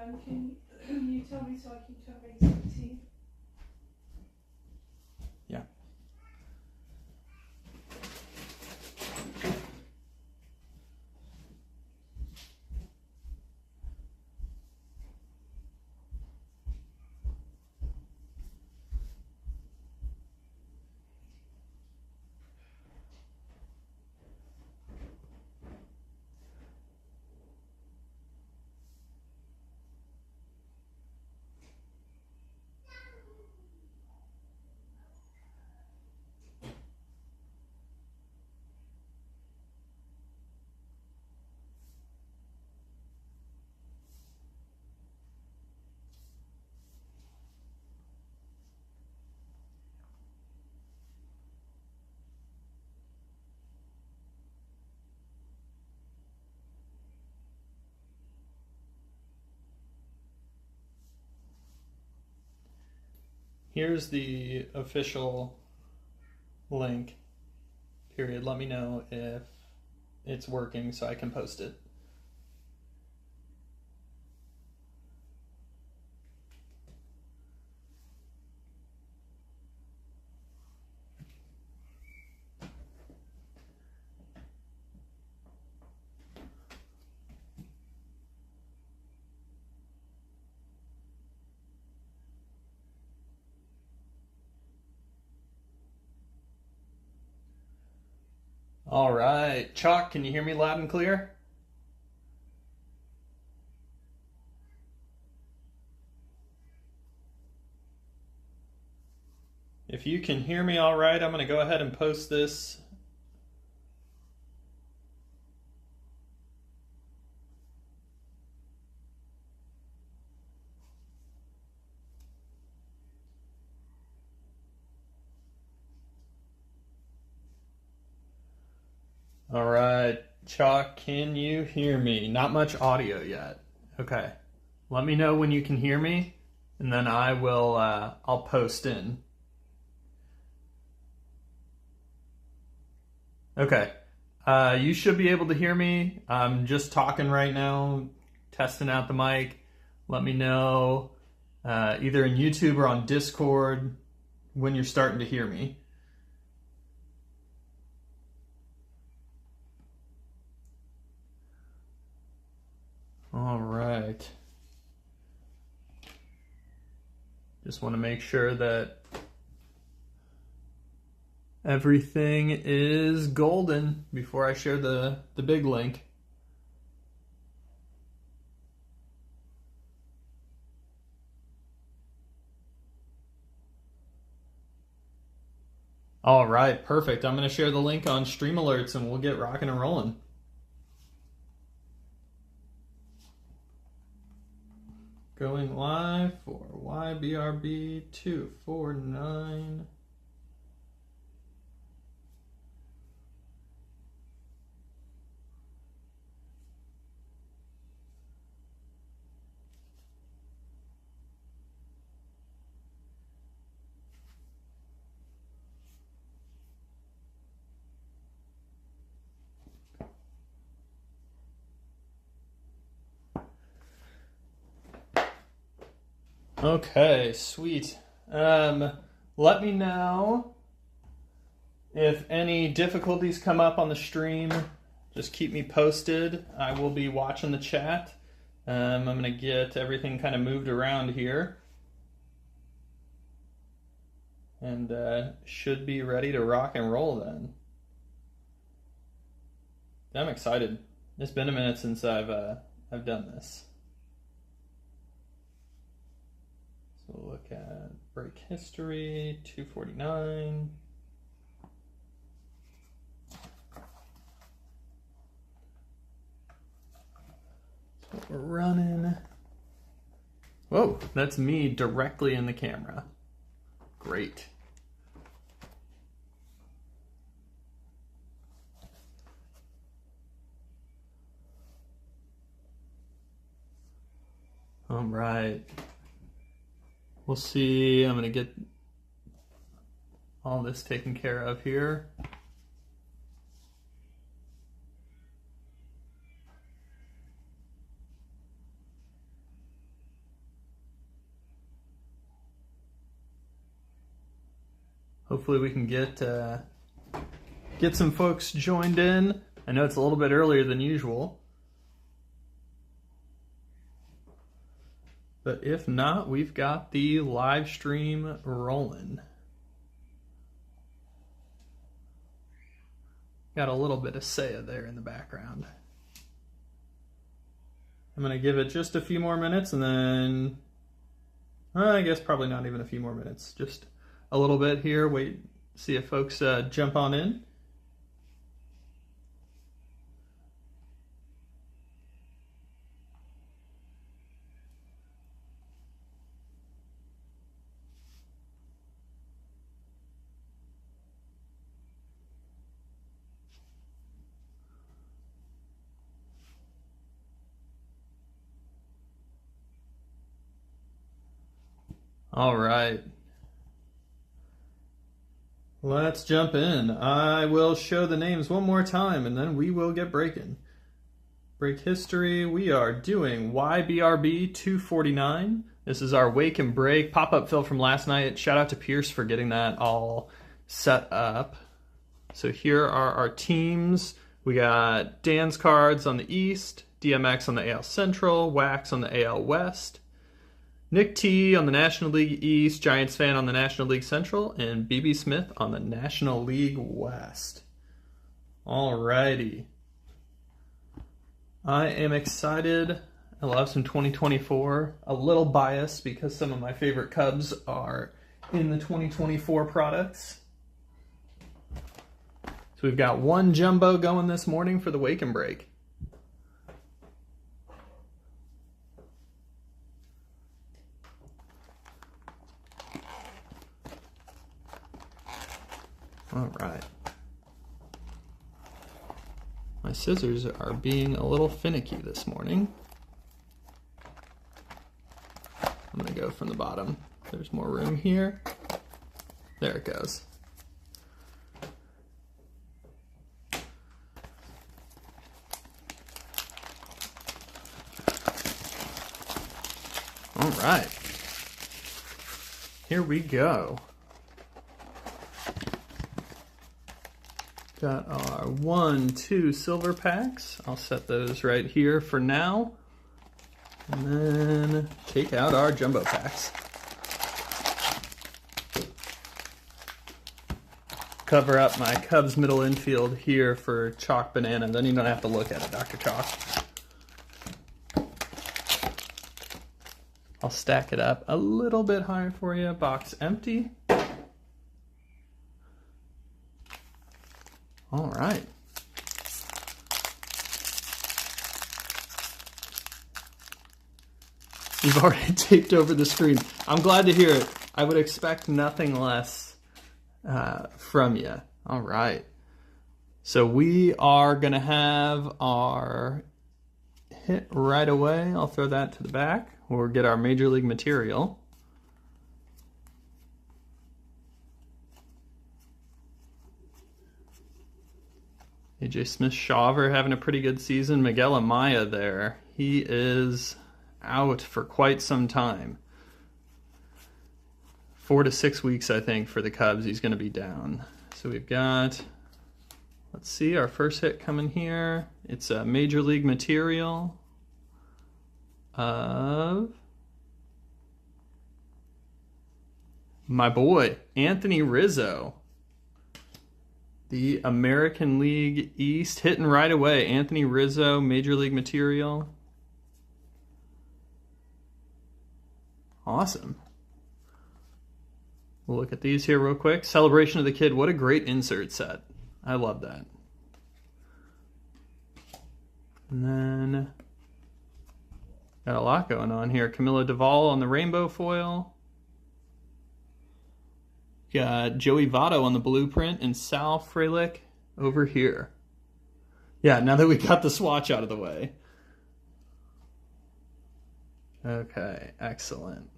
Can you tell me so I can try to make some tea? Yeah. Here's the official link, period. Let me know if it's working so I can post it. All right, Chalk, can you hear me loud and clear? If you can hear me all right, I'm going to go ahead and post this. All right, Chalk, can you hear me? Not much audio yet. Okay. Let me know when you can hear me, and then I will, I'll post in. Okay. You should be able to hear me. I'm just talking right now, testing out the mic. Let me know either in YouTube or on Discord when you're starting to hear me. All right. Just want to make sure that everything is golden before I share the big link. All right, perfect. I'm going to share the link on Stream Alerts and we'll get rocking and rolling. Going live for YBRB 249. Okay, sweet. Let me know if any difficulties come up on the stream. Just keep me posted. I will be watching the chat. I'm going to get everything kind of moved around here. And should be ready to rock and roll then. I'm excited. It's been a minute since I've done this. So we'll look at break history, 249. So we're running. Whoa, that's me directly in the camera. Great. All right. We'll see. I'm going to get all this taken care of here. Hopefully we can get some folks joined in. I know it's a little bit earlier than usual. But if not, we've got the live stream rolling. Got a little bit of Saya there in the background. I'm going to give it just a few more minutes and then, I guess probably not even a few more minutes. Just a little bit here. Wait, see if folks jump on in. All right. Let's jump in. I will show the names one more time and then we will get breaking. Break history. We are doing YBRB 249. This is our wake and break pop-up fill from last night. Shout out to Pierce for getting that all set up. So here are our teams. We got Dan's cards on the East, DMX on the AL Central, Wax on the AL West, Nick T on the National League East, Giants fan on the National League Central, and BB Smith on the National League West. Alrighty. I am excited. I love some 2024. A little biased because some of my favorite Cubs are in the 2024 products. So we've got one jumbo going this morning for the wake and break. All right. My scissors are being a little finicky this morning. I'm going to go from the bottom. There's more room here. There it goes. All right. Here we go. Got our 1, 2 silver packs. I'll set those right here for now. And then take out our jumbo packs. Cover up my Cubs middle infield here for Chalk Banana. Then you don't have to look at it, Dr. Chalk. I'll stack it up a little bit higher for you. Box empty. All right. You've already taped over the screen. I'm glad to hear it. I would expect nothing less from you. All right. So we are going to have our hit right away. I'll throw that to the back. We'll get our Major League material. AJ Smith-Shawver having a pretty good season. Miguel Amaya there. He is out for quite some time. 4 to 6 weeks, I think, for the Cubs. He's going to be down. So we've got, let's see, our first hit coming here. It's a Major League material of my boy, Anthony Rizzo. The American League East, hitting right away. Anthony Rizzo, Major League material. Awesome. We'll look at these here real quick. Celebration of the Kid. What a great insert set. I love that. And then got a lot going on here. Camilo Duvall on the rainbow foil. Got Joey Votto on the blueprint and Sal Frelick over here. Yeah, now that we got the swatch out of the way. Okay, excellent.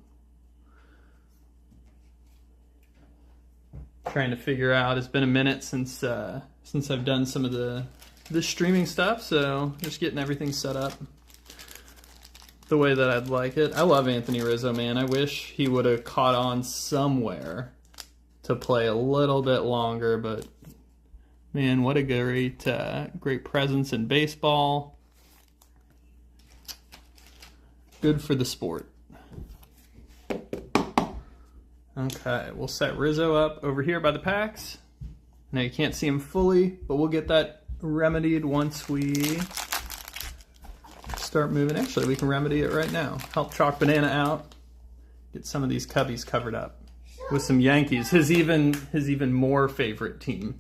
Trying to figure out, it's been a minute since I've done some of the streaming stuff, so just getting everything set up the way that I'd like it. I love Anthony Rizzo, man. I wish he would have caught on somewhere to play a little bit longer, but man, what a great presence in baseball. Good for the sport. Okay, we'll set Rizzo up over here by the packs. Now you can't see him fully, but we'll get that remedied once we start moving. Actually, we can remedy it right now. Help Chalk Banana out. Get some of these cubbies covered up with some Yankees. His even more favorite team.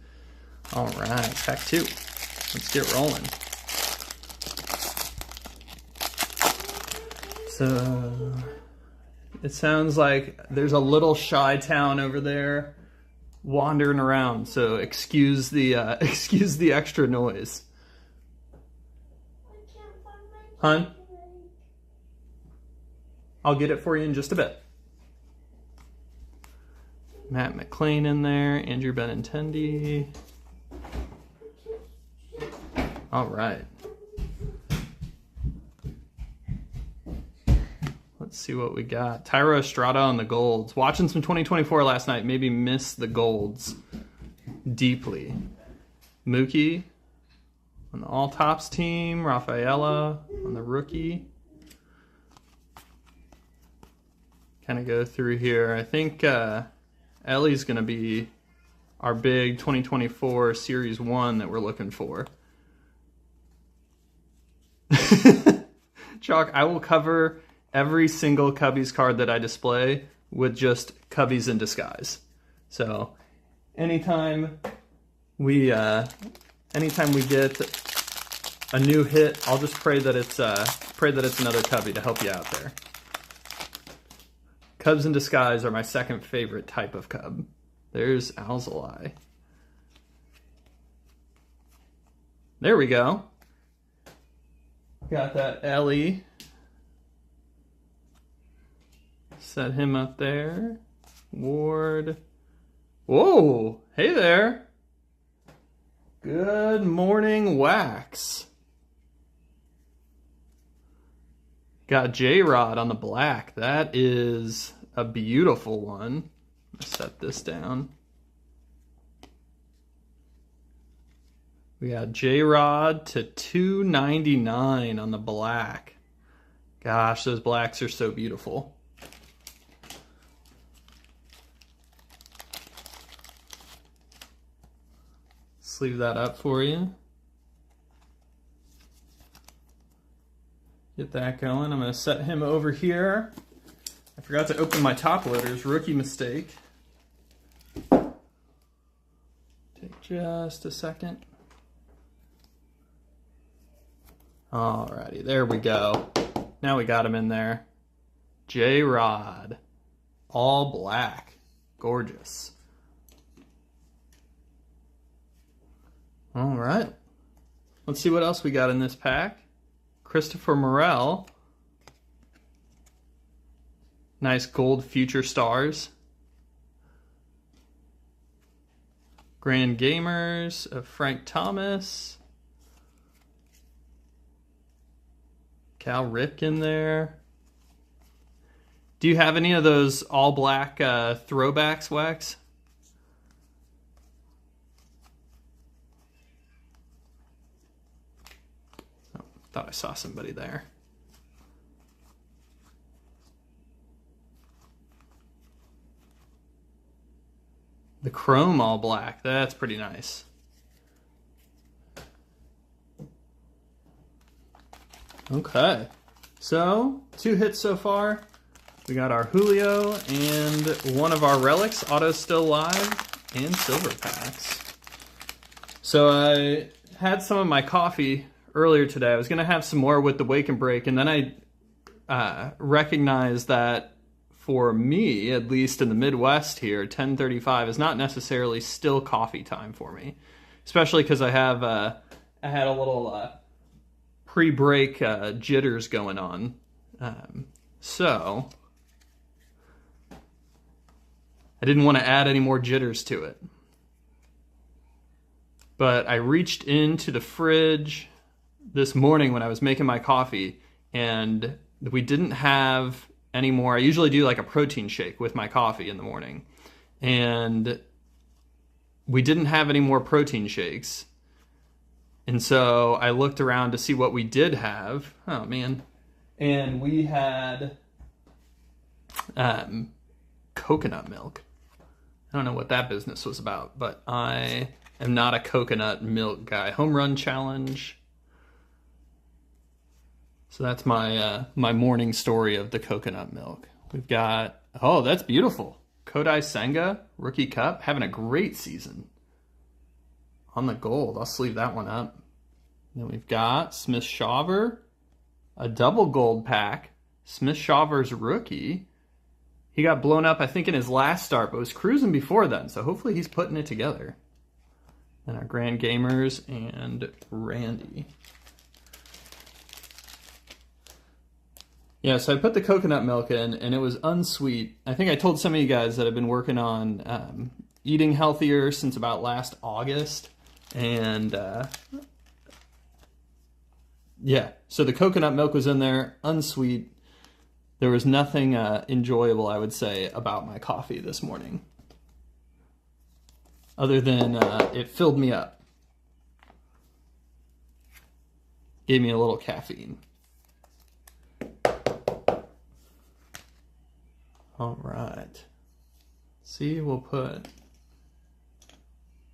All right, pack 2. Let's get rolling. So it sounds like there's a little Chitown over there wandering around. So excuse the extra noise. Hun? I'll get it for you in just a bit. Matt McClain in there, Andrew Benintendi. All right. Let's see what we got. Tyro Estrada on the golds. Watching some 2024 last night, maybe missed the golds deeply. Mookie on the all tops team, Rafaela on the rookie. Kind of go through here. I think Ellie's going to be our big 2024 Series 1 that we're looking for. Chalk, I will cover every single Cubbies card that I display with just Cubbies in disguise. So anytime we get a new hit, I'll just pray that it's another Cubby to help you out there. Cubs in disguise are my second favorite type of Cub. There's Alzolai. There we go. Got that Ellie. Set him up there. Ward. Whoa! Hey there! Good morning, Wax. Got J-Rod on the black. That is a beautiful one. Set this down. We got J-Rod to 299 on the black. Gosh, those blacks are so beautiful. Sleeve that up for you. Get that going. I'm going to set him over here. I forgot to open my top loaders. Rookie mistake. Take just a second. Alrighty, there we go. Now we got him in there. J-Rod. All black. Gorgeous. Alright. Let's see what else we got in this pack. Christopher Morel. Nice gold future stars. Grand Gamers of Frank Thomas. Cal Ripken there. Do you have any of those all black throwbacks, Wax? Oh, thought I saw somebody there. The chrome all black, that's pretty nice. Okay, so 2 hits so far. We got our Julio and one of our relics, auto still live, and silver packs. So I had some of my coffee earlier today. I was going to have some more with the wake and break, and then I recognized that for me, at least in the Midwest here, 10:35 is not necessarily still coffee time for me, especially because I had a little pre-break jitters going on. So I didn't want to add any more jitters to it. But I reached into the fridge this morning when I was making my coffee, and we didn't have any more. I usually do like a protein shake with my coffee in the morning. and we didn't have any more protein shakes. And so I looked around to see what we did have. Oh, man. And we had coconut milk. I don't know what that business was about, but I am not a coconut milk guy. Home run challenge. So that's my my morning story of the coconut milk. We've got, oh, that's beautiful. Kodai Senga, rookie cup, having a great season. On the gold, I'll sleeve that one up. Then we've got Smith Shawver, a double gold pack. Smith Shawver's rookie. He got blown up, I think, in his last start, but was cruising before then, so hopefully he's putting it together. And our Grand Gamers and Randy. Yeah, so I put the coconut milk in, and it was unsweet. I think I told some of you guys that I've been working on eating healthier since about last August. And yeah, so the coconut milk was in there, unsweet. There was nothing enjoyable, I would say, about my coffee this morning. Other than it filled me up. Gave me a little caffeine. All right. See, we'll put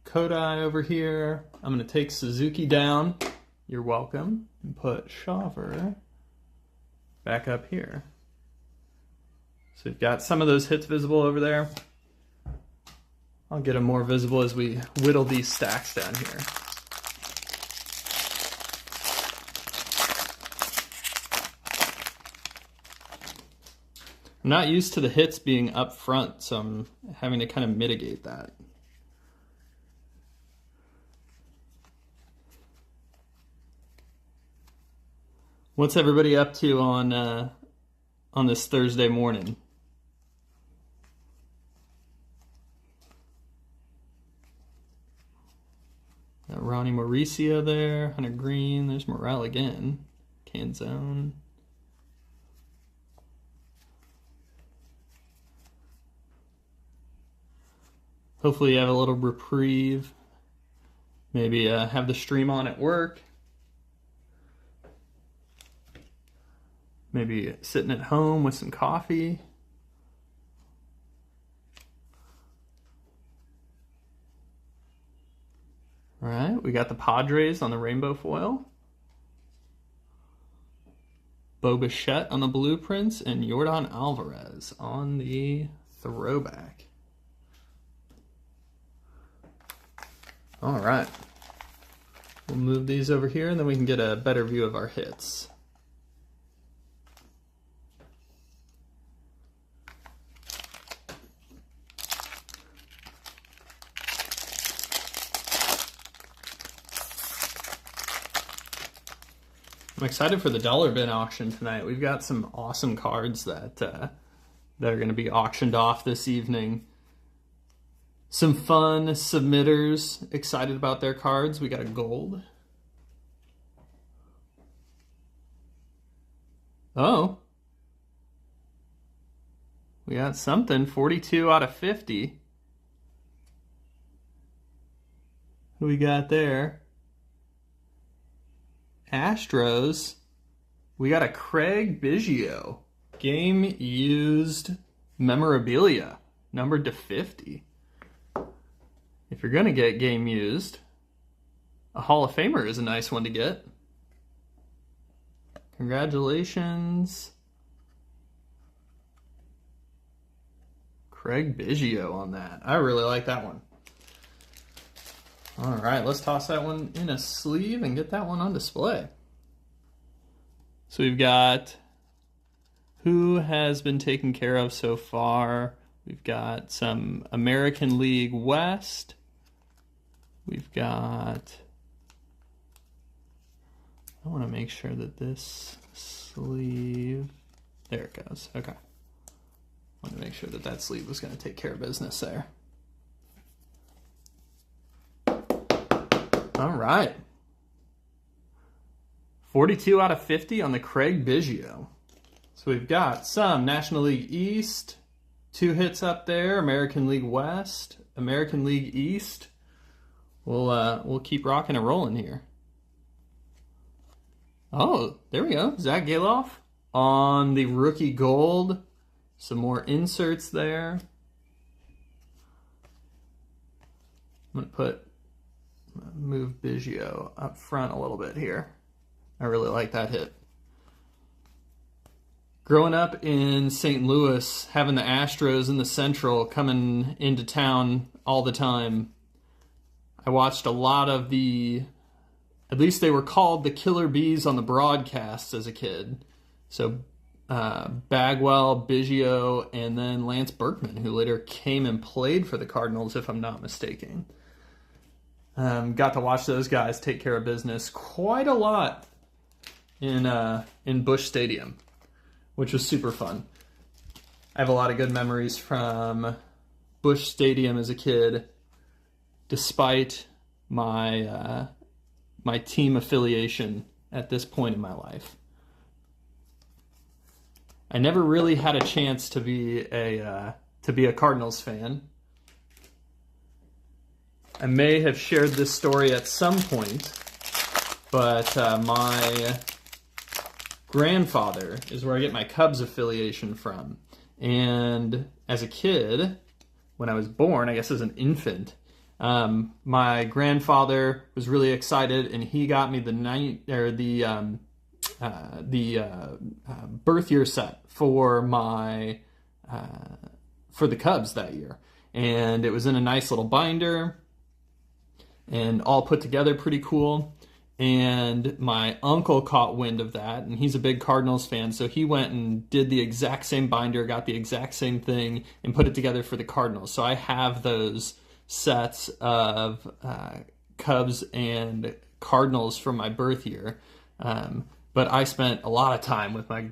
Kodai over here. I'm going to take Suzuki down. You're welcome. And put Shawver back up here. So we've got some of those hits visible over there. I'll get them more visible as we whittle these stacks down here. I'm not used to the hits being up front, so I'm having to kind of mitigate that. What's everybody up to on this Thursday morning? Got Ronnie Mauricio there, Hunter Green, there's Morel again, Canzone. Hopefully you have a little reprieve. Maybe have the stream on at work. Maybe sitting at home with some coffee. All right, we got the Padres on the rainbow foil. Bo Bichette on the blueprints and Yordan Alvarez on the throwback. All right, we'll move these over here and then we can get a better view of our hits. I'm excited for the dollar bin auction tonight. We've got some awesome cards that are going to be auctioned off this evening. Some fun submitters excited about their cards. We got a gold. Oh. We got something. 42 out of 50. Who we got there? Astros. We got a Craig Biggio. Game used memorabilia. Numbered to 50. If you're going to get game used, a Hall of Famer is a nice one to get. Congratulations. Craig Biggio on that. I really like that one. All right, let's toss that one in a sleeve and get that one on display. So we've got who has been taken care of so far. We've got some American League West. We've got, I want to make sure that this sleeve, there it goes. Okay. I want to make sure that that sleeve was going to take care of business there. All right. 42 out of 50 on the Craig Biggio. So we've got some National League East, 2 hits up there. American League West, American League East. We'll keep rocking and rolling here. Oh, there we go. Zach Galoff on the rookie gold. Some more inserts there. I'm going to move Biggio up front a little bit here. I really like that hit. Growing up in St. Louis, having the Astros in the Central coming into town all the time, I watched a lot of at least they were called the Killer Bees on the broadcasts as a kid. So Bagwell, Biggio, and then Lance Berkman, who later came and played for the Cardinals, if I'm not mistaken. Got to watch those guys take care of business quite a lot in Busch Stadium, which was super fun. I have a lot of good memories from Busch Stadium as a kid, despite my my team affiliation at this point in my life. I never really had a chance to be a Cardinals fan. I may have shared this story at some point, but my grandfather is where I get my Cubs affiliation from. And as a kid, when I was born, I guess as an infant, my grandfather was really excited, and he got me the birth year set for the Cubs that year, and it was in a nice little binder and all put together pretty cool. And my uncle caught wind of that, and he's a big Cardinals fan, so he went and did the exact same binder, got the exact same thing, and put it together for the Cardinals. So I have those sets of Cubs and Cardinals from my birth year. But I spent a lot of time with my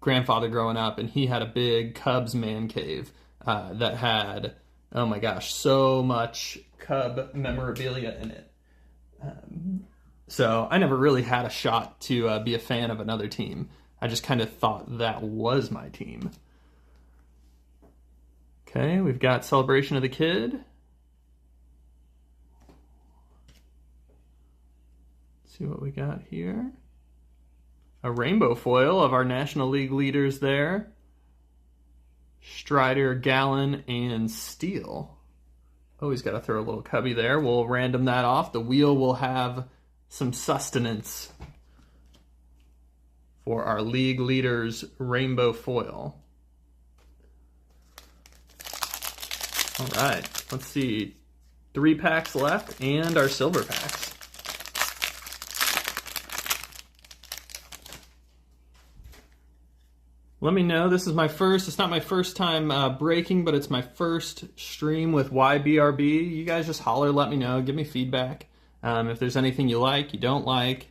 grandfather growing up, and he had a big Cubs man cave that had, oh my gosh, so much Cub memorabilia in it. So I never really had a shot to be a fan of another team. I just kind of thought that was my team. Okay, we've got Celebration of the Kid. Let's see what we got here. A rainbow foil of our National League leaders there. Strider, Gallen, and Steele. Oh, he's got to throw a little cubby there. We'll random that off. The wheel will have some sustenance for our league leaders rainbow foil. All right, let's see. 3 packs left and our silver packs. Let me know. This is my first, it's not my first time breaking, but it's my first stream with YBRB. You guys just holler, let me know, give me feedback. If there's anything you like, you don't like.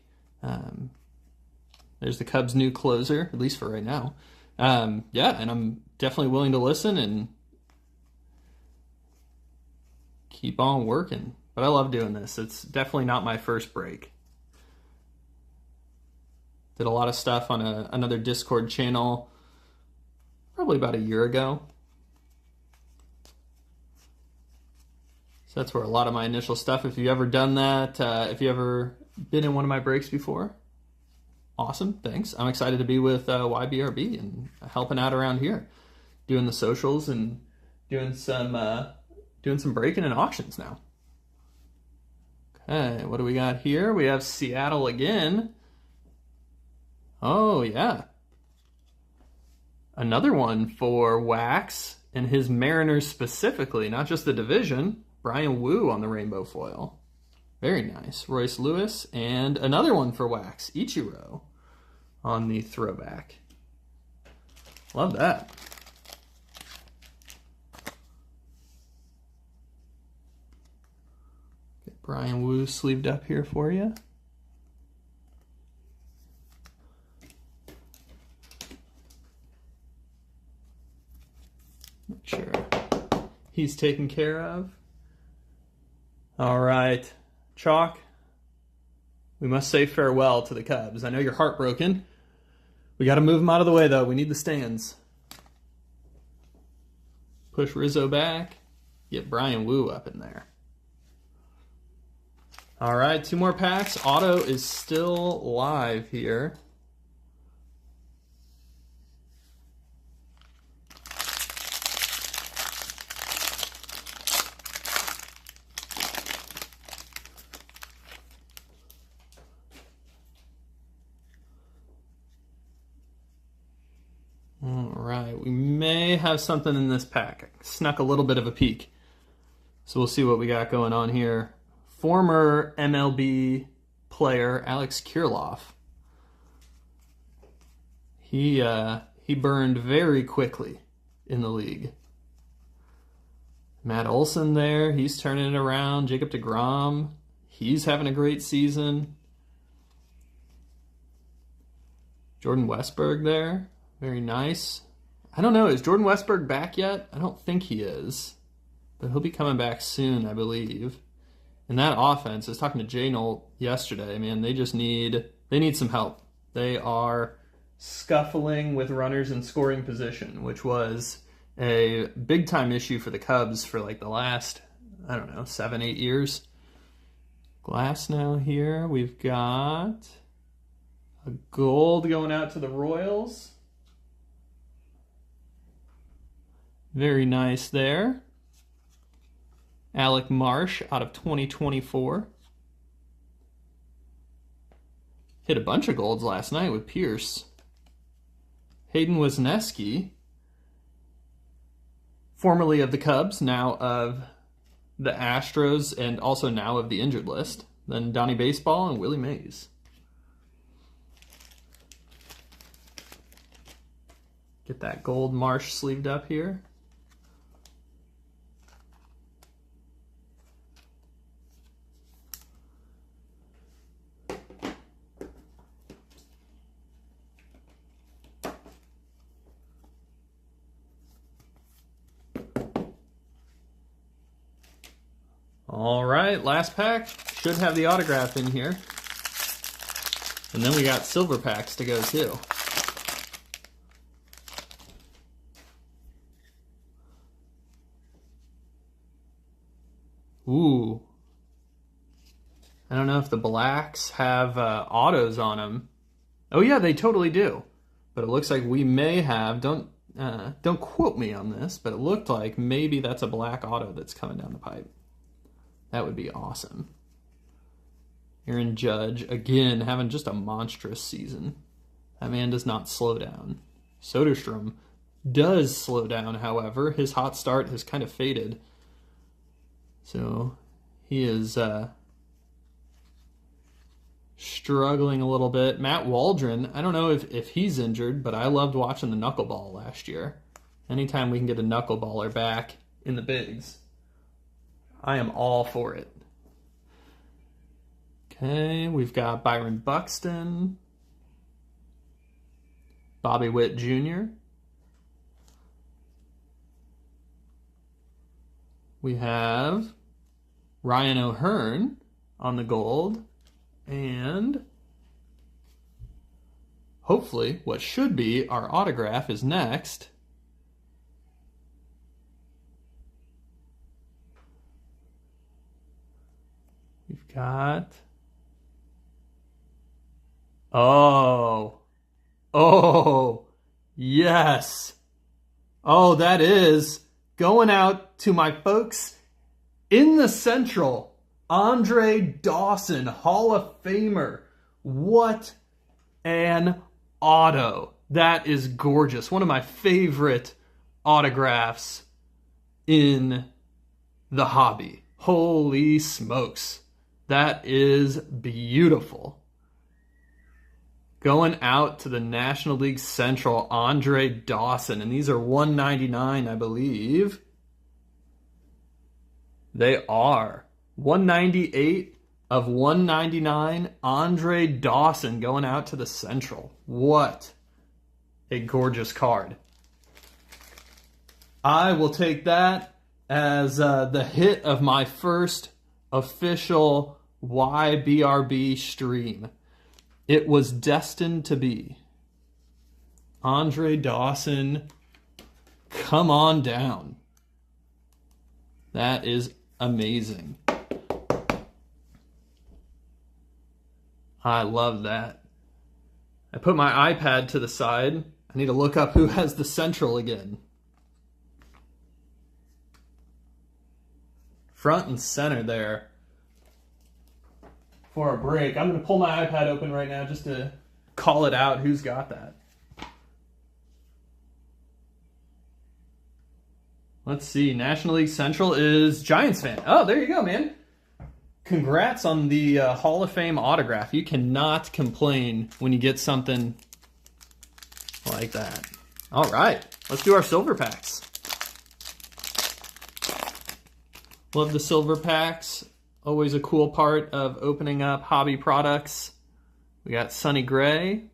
There's the Cubs' new closer, at least for right now. Yeah, and I'm definitely willing to listen and keep on working. But I love doing this. It's definitely not my first break. Did a lot of stuff on another Discord channel probably about a year ago. So that's where a lot of my initial stuff, if you've ever done that, if you've ever been in one of my breaks before, awesome, thanks. I'm excited to be with YBRB and helping out around here, doing the socials and doing some breaking and auctions now. Okay, what do we got here? We have Seattle again. Oh, yeah. Another one for Wax and his Mariners specifically, not just the division. Brian Wu on the rainbow foil. Very nice. Royce Lewis, and another one for Wax. Ichiro on the throwback. Love that. Get Brian Wu sleeved up here for you. Make sure he's taken care of. All right, Chalk, we must say farewell to the Cubs. I know you're heartbroken. We got to move them out of the way, though. We need the stands. Push Rizzo back. Get Brian Wu up in there. All right, 2 more packs. Auto is still live here. All right, we may have something in this pack. I snuck a little bit of a peek. So we'll see what we got going on here. Former MLB player Alex Kirilloff. He burned very quickly in the league. Matt Olson there, he's turning it around. Jacob deGrom, he's having a great season. Jordan Westberg there, very nice. I don't know, is Jordan Westberg back yet? I don't think he is, but he'll be coming back soon, I believe. And that offense, I was talking to Jay Nolt yesterday, man, they need some help. They are scuffling with runners in scoring position, which was a big-time issue for the Cubs for like the last, 7-8 years. Glass now here. We've got a gold going out to the Royals. Very nice there. Alec Marsh out of 2024. Hit a bunch of golds last night with Pierce. Hayden Wesneski, formerly of the Cubs, now of the Astros, and also now of the injured list. Then Donnie Baseball and Willie Mays. Get that gold Marsh sleeved up here. All right, last pack. Should have the autograph in here. And then we got silver packs to go too. Ooh. I don't know if the blacks have autos on them. Oh yeah, they totally do. But it looks like we may have, don't quote me on this, but it looked like maybe that's a black auto that's coming down the pipe. That would be awesome. Aaron Judge, again, having just a monstrous season. That man does not slow down. Soderstrom does slow down, however. His hot start has kind of faded. So he is struggling a little bit. Matt Waldron, I don't know if he's injured, but I loved watching the knuckleball last year. Anytime we can get a knuckleballer back in the bigs, I am all for it. Okay, we've got Byron Buxton, Bobby Witt Jr. We have Ryan O'Hearn on the gold, and hopefully what should be our autograph is next. We've got... Oh, yes. Oh, that is going out to my folks in the Central. Andre Dawson, Hall of Famer. What an auto. That is gorgeous. One of my favorite autographs in the hobby. Holy smokes. That is beautiful. Going out to the National League Central, Andre Dawson. And these are $199, I believe. They are. 198 of 199. Andre Dawson going out to the Central. What a gorgeous card. I will take that as the hit of my first official YBRB stream. It was destined to be. Andre Dawson, come on down. That is amazing. I love that. I put my iPad to the side. I need to look up who has the Central again. Front and center there for a break. I'm going to pull my iPad open right now just to call it out who's got that. Let's see. National League Central is Giants fan. Oh, there you go, man. Congrats on the Hall of Fame autograph. You cannot complain when you get something like that. All right. Let's do our silver packs. Love the silver packs. Always a cool part of opening up hobby products. We got Sonny Gray,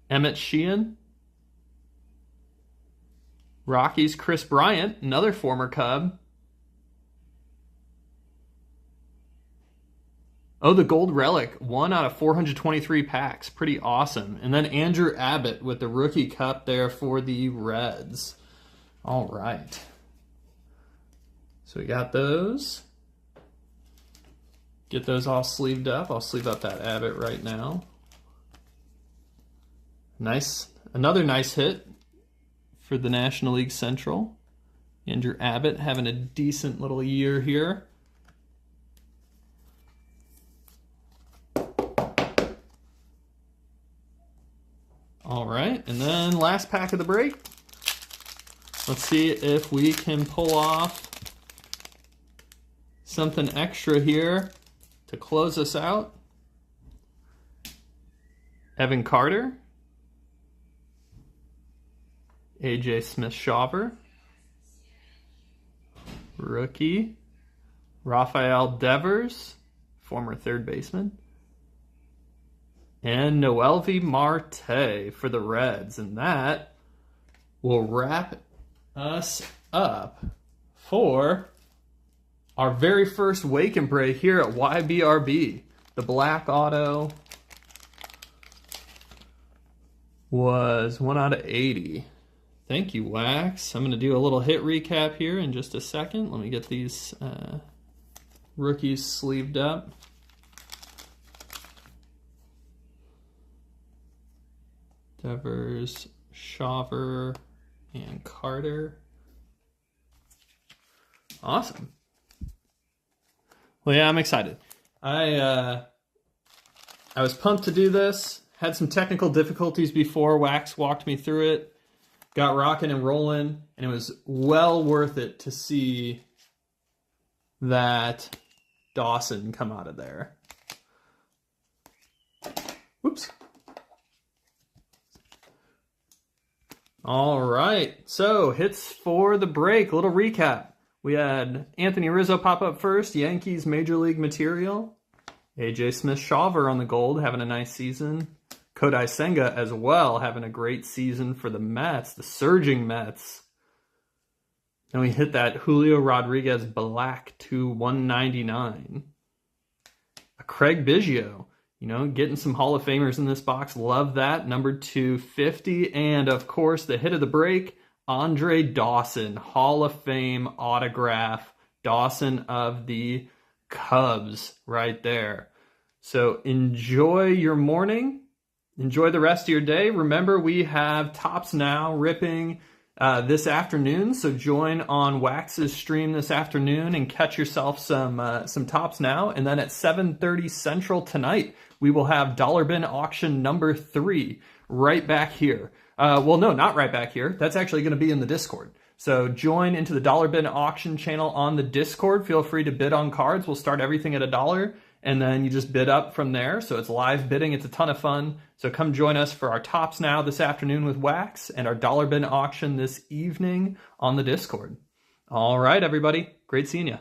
Emmett Sheehan, Rockies Chris Bryant, another former Cub. Oh, the gold relic, 1 out of 423 packs. Pretty awesome. And then Andrew Abbott with the rookie cup there for the Reds. All right. So we got those. Get those all sleeved up. I'll sleeve up that Abbott right now. Nice. Another nice hit for the National League Central. Andrew Abbott having a decent little year here. All right, and then last pack of the break. Let's see if we can pull off something extra here to close us out. Evan Carter, AJ Smith-Shawver, rookie, Rafael Devers, former third baseman, and Noelvi Marte for the Reds. And that will wrap us up for our very first Wake and Break here at YBRB. The black auto was 1 out of 80. Thank you, Wax. I'm going to do a little hit recap here in just a second. Let me get these rookies sleeved up. Devers, Shawver, and Carter. Awesome. Well, yeah, I'm excited. I was pumped to do this. Had some technical difficulties before. Wax walked me through it. Got rocking and rolling, and it was well worth it to see that Dawson come out of there. Whoops. All right, so hits for the break. A little recap. We had Anthony Rizzo pop up first, Yankees Major League material. AJ Smith-Shawver on the gold, having a nice season. Kodai Senga as well, having a great season for the Mets, the surging Mets. And we hit that Julio Rodriguez black to 199. A Craig Biggio. You know, getting some Hall of Famers in this box. Love that. Number 250. And, of course, the hit of the break, Andre Dawson. Hall of Fame autograph. Dawson of the Cubs right there. So enjoy your morning. Enjoy the rest of your day. Remember, we have Tops Now ripping this afternoon. So join on Wax's stream this afternoon and catch yourself some Tops Now. And then at 7:30 Central tonight, we will have Dollar Bin Auction number 3 right back here. Well, no, not right back here. That's actually going to be in the Discord. So join into the Dollar Bin Auction channel on the Discord. Feel free to bid on cards. We'll start everything at $1, and then you just bid up from there. So it's live bidding. It's a ton of fun. So come join us for our Tops Now this afternoon with Wax and our Dollar Bin Auction this evening on the Discord. All right, everybody. Great seeing you.